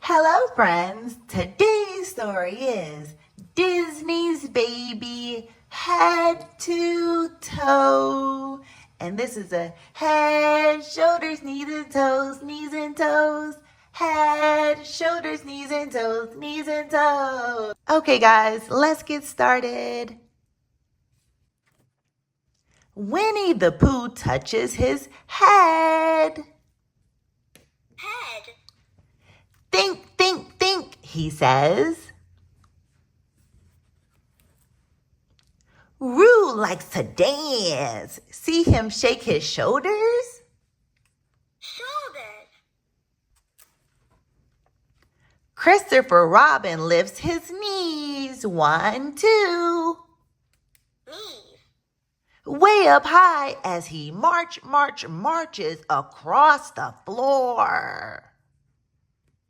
Hello, friends. Today's story is Disney's Baby Head to Toe. And this is a head, shoulders, knees and toes, knees and toes. Head, shoulders, knees and toes, knees and toes. Okay, guys, let's get started. Winnie the Pooh touches his head. Head. Think, think, think, he says. Roo likes to dance. See him shake his shoulders? Shoulders. Christopher Robin lifts his knees. 1, 2. Knees. Way up high as he marches across the floor.